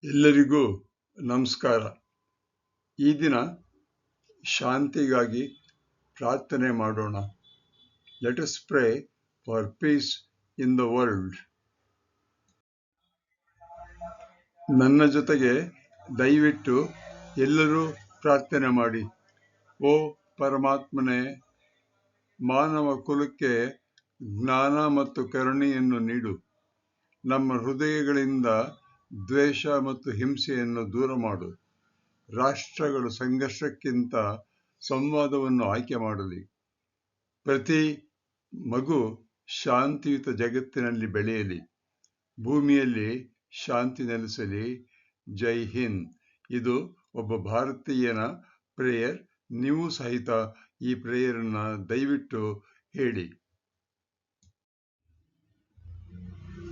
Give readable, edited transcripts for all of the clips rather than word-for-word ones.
ಎಲ್ಲರಿಗೂ ನಮಸ್ಕಾರ. ಈ ದಿನ ಶಾಂತಿಗಾಗಿ ಪ್ರಾರ್ಥನೆ ಮಾಡೋಣ. Let us pray for piece in the world. ನನ್ನ ಜೊತೆಗೆ ದಯವಿಟ್ಟು ಎಲ್ಲರೂ ಪ್ರಾರ್ಥನೆ ಮಾಡಿ. ಓ ಪರಮಾತ್ಮನೇ, ಮಾನವ ಕುಲಕ್ಕೆ ಜ್ಞಾನ ಮತ್ತು ಕರುಣೆಯನ್ನು ನೀಡು. ನಮ್ಮ ಹೃದಯಗಳಿಂದ ದ್ವೇಷ ಮತ್ತು ಹಿಂಸೆಯನ್ನು ದೂರ ಮಾಡು. ರಾಷ್ಟ್ರಗಳು ಸಂಘರ್ಷಕ್ಕಿಂತ ಸಂವಾದವನ್ನು ಆಯ್ಕೆ ಮಾಡಲಿ. ಪ್ರತಿ ಮಗು ಶಾಂತಿಯುತ ಜಗತ್ತಿನಲ್ಲಿ ಬೆಳೆಯಲಿ. ಭೂಮಿಯಲ್ಲಿ ಶಾಂತಿ ನೆಲೆಸಲಿ. ಜೈ ಹಿಂದ್. ಇದು ಒಬ್ಬ ಭಾರತೀಯನ ಪ್ರೇಯರ್. ನೀವು ಸಹಿತ ಈ ಪ್ರೇಯರನ್ನ ದಯವಿಟ್ಟು ಹೇಳಿ.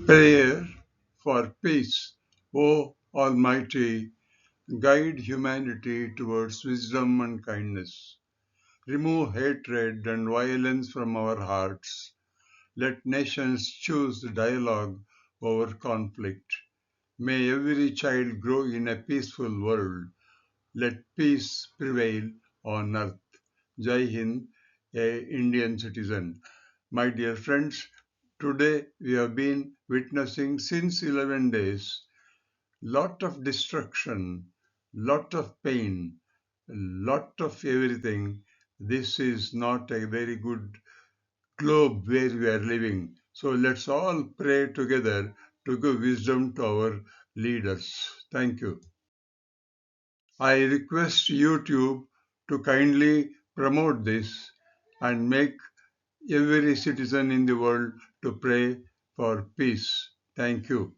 Prayer for peace. O Almighty, guide humanity towards wisdom and kindness. Remove hatred and violence from our hearts. Let nations choose dialogue over conflict. May every child grow in a peaceful world. Let peace prevail on earth. Jai Hind, a Indian citizen. My dear friends, today we have been witnessing since 11 days lot of destruction, lot of pain, lot of everything. This is not a very good globe where we are living. So let's all pray together to give wisdom to our leaders. Thank you. I request YouTube to kindly promote this and make every citizen in the world to pray for peace. Thank you.